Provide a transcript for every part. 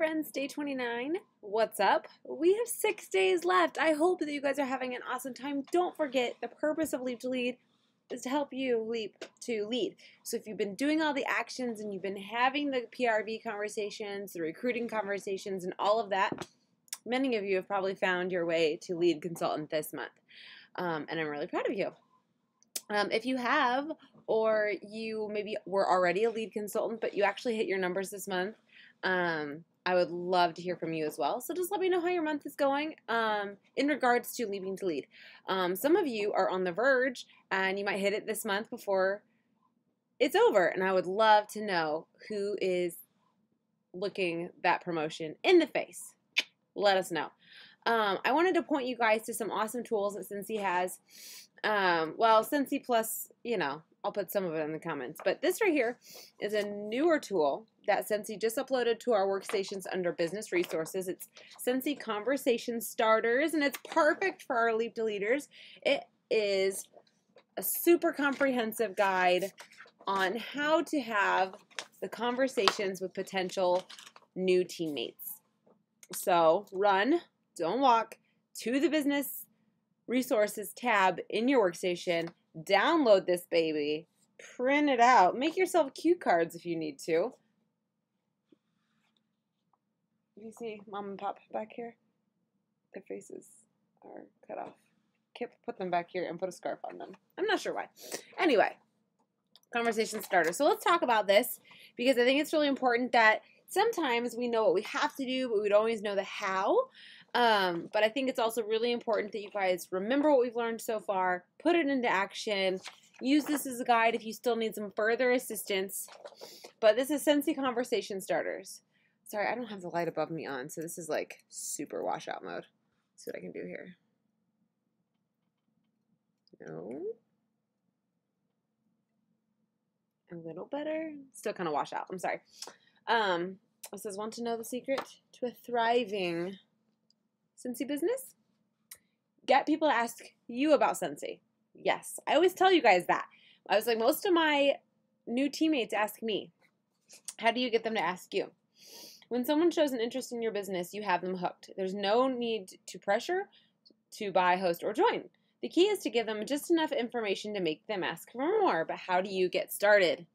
friends, day 29. What's up? We have 6 days left. I hope that you guys are having an awesome time. Don't forget, the purpose of Leap to Lead is to help you leap to lead. So if you've been doing all the actions and you've been having the PRV conversations, the recruiting conversations, and all of that, many of you have probably found your way to lead consultant this month. And I'm really proud of you. If you have, or you maybe were already a lead consultant, but you actually hit your numbers this month, I would love to hear from you as well. So just let me know how your month is going in regards to leaping to lead. Some of you are on the verge and you might hit it this month before it's over. And I would love to know who is looking that promotion in the face. Let us know. I wanted to point you guys to some awesome tools that Cincy has. Well, Cincy plus, I'll put some of it in the comments. But this right here is a newer tool that Cincy just uploaded to our workstations under Business Resources. It's Cincy Conversation Starters, and it's perfect for our Leap to Leaders. It is a super comprehensive guide on how to have the conversations with potential new teammates. So run, don't walk, to the Business Resources tab in your workstation, download this baby, print it out, make yourself cue cards if you need to. You see Mom and Pop back here? Their faces are cut off. Can't put them back here and put a scarf on them. I'm not sure why. Anyway, conversation starter. So let's talk about this because I think it's really important that sometimes we know what we have to do, but we don't always know the how. But I think it's also really important that you guys remember what we've learned so far, put it into action, use this as a guide if you still need some further assistance. But this is Cincy Conversation Starters. Sorry, I don't have the light above me on, so this is like super washout mode. Let's see what I can do here. No. A little better. Still kind of wash out. I'm sorry. It says, want to know the secret to a thriving Cincy business? Get people to ask you about Cincy. Yes, I always tell you guys that. I was like, most of my new teammates ask me. How do you get them to ask you? When someone shows an interest in your business, you have them hooked. There's no need to pressure to buy, host, or join. The key is to give them just enough information to make them ask for more. But how do you get started?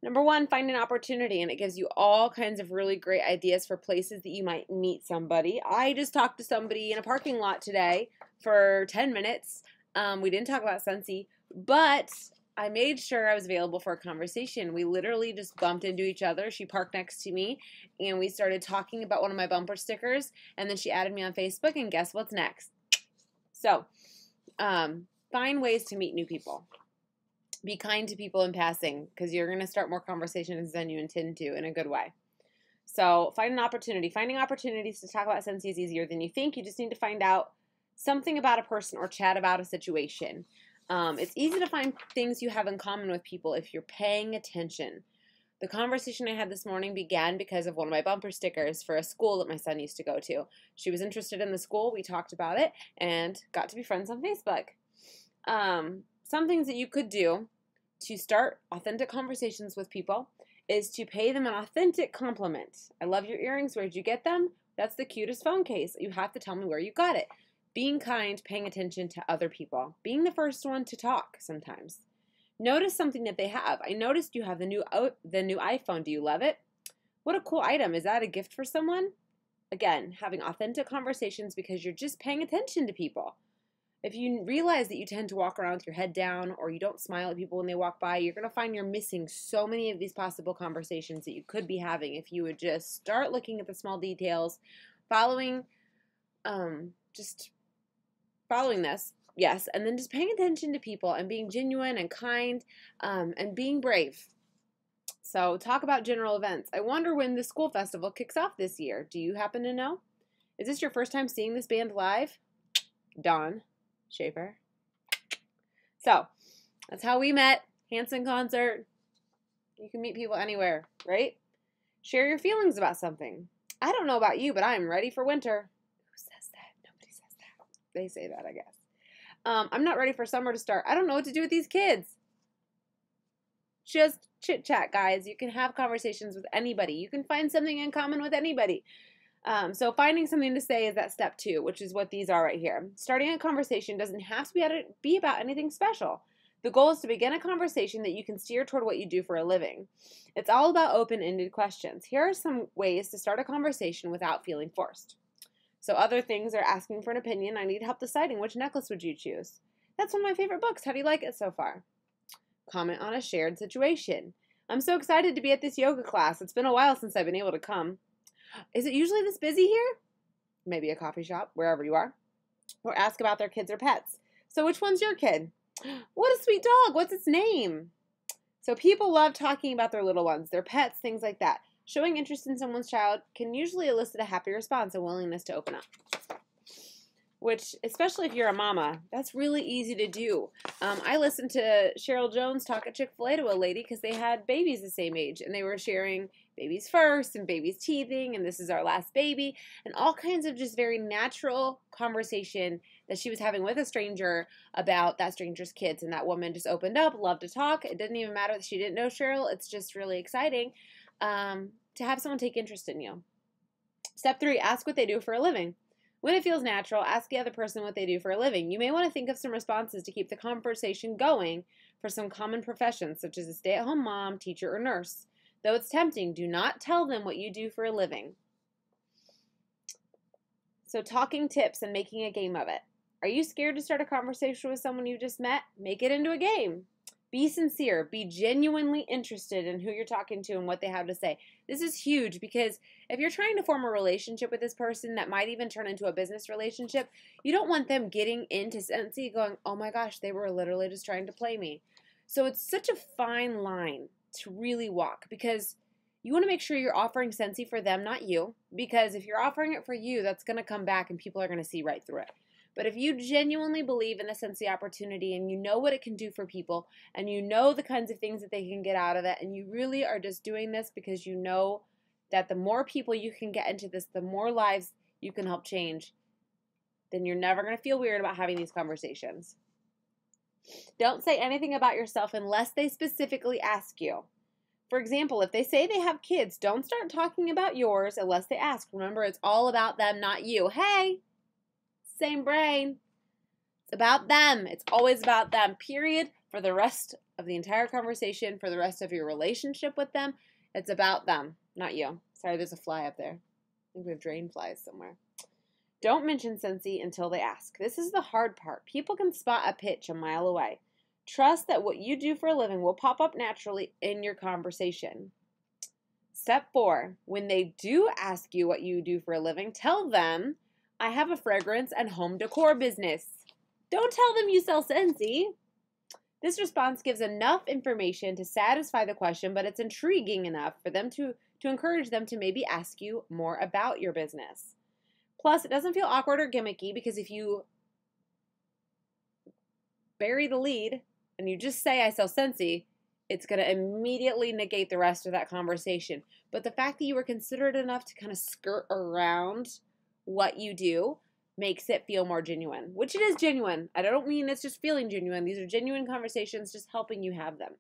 Number one, find an opportunity, and it gives you all kinds of really great ideas for places that you might meet somebody. I just talked to somebody in a parking lot today for 10 minutes. We didn't talk about Cincy, but I made sure I was available for a conversation. We literally just bumped into each other. She parked next to me, and we started talking about one of my bumper stickers, and then she added me on Facebook, and guess what's next? So, find ways to meet new people. Be kind to people in passing because you're going to start more conversations than you intend to in a good way. So find an opportunity. Finding opportunities to talk about Cincy is easier than you think. You just need to find out something about a person or chat about a situation. It's easy to find things you have in common with people if you're paying attention. The conversation I had this morning began because of one of my bumper stickers for a school that my son used to go to. She was interested in the school. We talked about it and got to be friends on Facebook. Some things that you could do to start authentic conversations with people is to pay them an authentic compliment. I love your earrings. Where'd you get them? That's the cutest phone case. You have to tell me where you got it. Being kind, paying attention to other people. Being the first one to talk sometimes. Notice something that they have. I noticed you have the new iPhone. Do you love it? What a cool item. Is that a gift for someone? Again, having authentic conversations because you're just paying attention to people. If you realize that you tend to walk around with your head down or you don't smile at people when they walk by, you're going to find you're missing so many of these possible conversations that you could be having if you would just start looking at the small details, following this, yes, and then just paying attention to people and being genuine and kind and being brave. So talk about general events. I wonder when the school festival kicks off this year. Do you happen to know? Is this your first time seeing this band live? Dawn Schaefer. So, that's how we met. Hanson concert. You can meet people anywhere, right? Share your feelings about something. I don't know about you, but I'm ready for winter. Who says that? Nobody says that. They say that, I guess. I'm not ready for summer to start. I don't know what to do with these kids. just chit chat, guys. You can have conversations with anybody. You can find something in common with anybody. So finding something to say is that step 2, which is what these are right here. Starting a conversation doesn't have to be about anything special. The goal is to begin a conversation that you can steer toward what you do for a living. It's all about open-ended questions. Here are some ways to start a conversation without feeling forced. So other things are asking for an opinion. I need help deciding which necklace would you choose. That's one of my favorite books. How do you like it so far? Comment on a shared situation. I'm so excited to be at this yoga class. It's been a while since I've been able to come. Is it usually this busy here? Maybe a coffee shop, wherever you are. Or ask about their kids or pets. So which one's your kid? What a sweet dog. What's its name? So people love talking about their little ones, their pets, things like that. Showing interest in someone's child can usually elicit a happy response and willingness to open up. Which, especially if you're a mama, that's really easy to do. I listened to Sheryl Jones talk at Chick-fil-A to a lady because they had babies the same age, and they were sharing babies first and babies teething, and this is our last baby, and all kinds of just very natural conversation that she was having with a stranger about that stranger's kids, and that woman just opened up, loved to talk. It didn't even matter that she didn't know Sheryl. It's just really exciting to have someone take interest in you. Step 3, ask what they do for a living. When it feels natural, ask the other person what they do for a living. You may want to think of some responses to keep the conversation going for some common professions, such as a stay-at-home mom, teacher, or nurse. Though it's tempting, do not tell them what you do for a living. So talking tips and making a game of it. Are you scared to start a conversation with someone you just met? Make it into a game. Be sincere. Be genuinely interested in who you're talking to and what they have to say. This is huge because if you're trying to form a relationship with this person that might even turn into a business relationship, you don't want them getting into Scentsy going, oh my gosh, they were literally just trying to play me. So it's such a fine line to really walk because you want to make sure you're offering Scentsy for them, not you. Because if you're offering it for you, that's going to come back and people are going to see right through it. But if you genuinely believe in the Scentsy opportunity and you know what it can do for people and you know the kinds of things that they can get out of it and you really are just doing this because you know that the more people you can get into this, the more lives you can help change, then you're never going to feel weird about having these conversations. Don't say anything about yourself unless they specifically ask you. For example, if they say they have kids, don't start talking about yours unless they ask. Remember, it's all about them, not you. Hey! Same brain. It's about them. It's always about them, period. For the rest of the entire conversation, for the rest of your relationship with them, it's about them, not you. Sorry, there's a fly up there. I think we have drain flies somewhere. Don't mention Scentsy until they ask. This is the hard part. People can spot a pitch a mile away. Trust that what you do for a living will pop up naturally in your conversation. Step 4, when they do ask you what you do for a living, tell them, I have a fragrance and home decor business. Don't tell them you sell Scentsy. This response gives enough information to satisfy the question, but it's intriguing enough for them to encourage them to maybe ask you more about your business. Plus, it doesn't feel awkward or gimmicky because if you bury the lead and you just say I sell Scentsy, it's going to immediately negate the rest of that conversation. But the fact that you were considerate enough to kind of skirt around what you do makes it feel more genuine, which it is genuine. I don't mean it's just feeling genuine. These are genuine conversations, just helping you have them.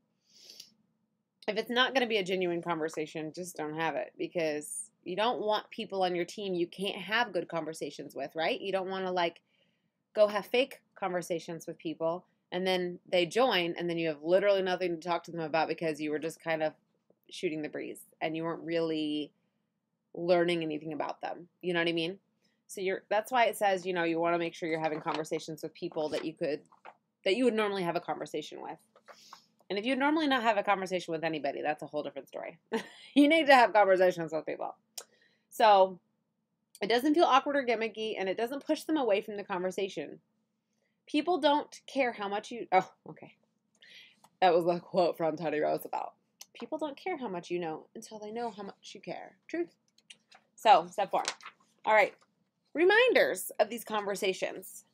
If it's not going to be a genuine conversation, just don't have it because you don't want people on your team you can't have good conversations with, right? You don't want to like go have fake conversations with people and then they join and then you have literally nothing to talk to them about because you were just kind of shooting the breeze and you weren't really learning anything about them. You know what I mean? So that's why it says, you know, you want to make sure you're having conversations with people that you would normally have a conversation with. And if you would normally not have a conversation with anybody, that's a whole different story. You need to have conversations with people. So it doesn't feel awkward or gimmicky, and it doesn't push them away from the conversation. People don't care how much you... Oh, okay. That was a quote from Teddy Roosevelt. People don't care how much you know until they know how much you care. Truth. So, step 4. All right. Reminders of these conversations.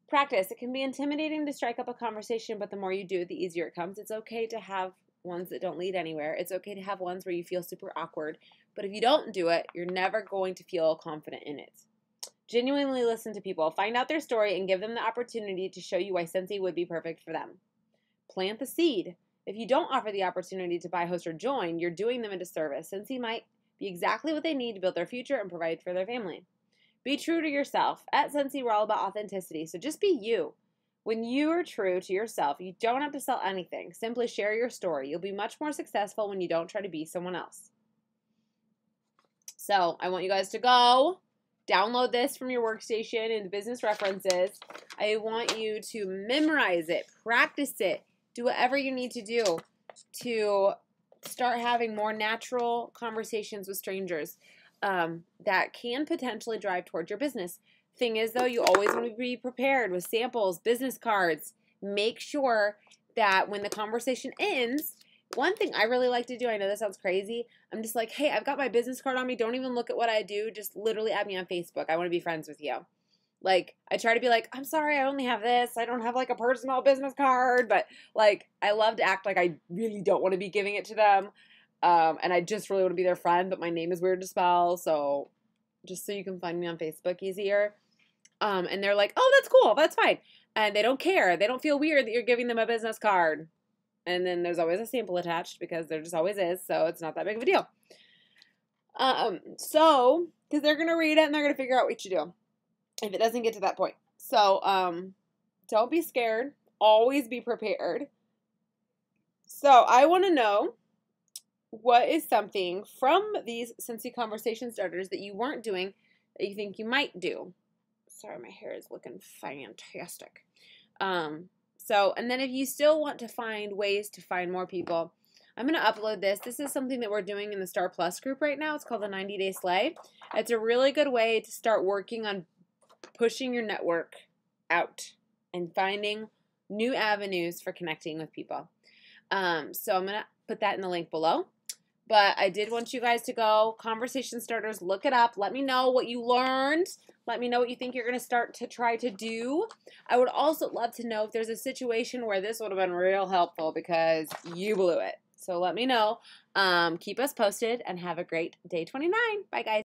Practice. It can be intimidating to strike up a conversation, but the more you do it, the easier it comes. It's okay to have ones that don't lead anywhere. It's okay to have ones where you feel super awkward, but if you don't do it, you're never going to feel confident in it. Genuinely listen to people. Find out their story and give them the opportunity to show you why Scentsy would be perfect for them. Plant the seed. If you don't offer the opportunity to buy, host, or join, you're doing them a disservice, since he might be exactly what they need to build their future and provide for their family. Be true to yourself. At Scentsy, we're all about authenticity, so just be you. When you are true to yourself, you don't have to sell anything. Simply share your story. You'll be much more successful when you don't try to be someone else. So I want you guys to go download this from your workstation in the business references. I want you to memorize it, practice it, do whatever you need to do to start having more natural conversations with strangers that can potentially drive towards your business. Thing is, though, you always want to be prepared with samples, business cards. Make sure that when the conversation ends, one thing I really like to do, I know this sounds crazy, I'm just like, hey, I've got my business card on me. Don't even look at what I do. Just literally add me on Facebook. I want to be friends with you. Like, I try to be like, I'm sorry, I only have this. I don't have, like, a personal business card. But, like, I love to act like I really don't want to be giving it to them. And I just really want to be their friend. But my name is weird to spell. So, just so you can find me on Facebook easier. And they're like, oh, that's cool. That's fine. And they don't care. They don't feel weird that you're giving them a business card. And then there's always a sample attached because there just always is. So it's not that big of a deal. Because they're going to read it and they're going to figure out what you do if it doesn't get to that point. So don't be scared. Always be prepared. So I want to know, what is something from these Scentsy conversation starters that you weren't doing that you think you might do? Sorry, my hair is looking fantastic. And then if you still want to find ways to find more people, I'm going to upload this. This is something that we're doing in the Star Plus group right now. It's called the 90-Day Slay. It's a really good way to start working on pushing your network out and finding new avenues for connecting with people. So I'm going to put that in the link below. But I did want you guys to go, Conversation Starters, look it up. Let me know what you learned. Let me know what you think you're going to start to try to do. I would also love to know if there's a situation where this would have been real helpful because you blew it. So let me know. Keep us posted and have a great day 29. Bye, guys.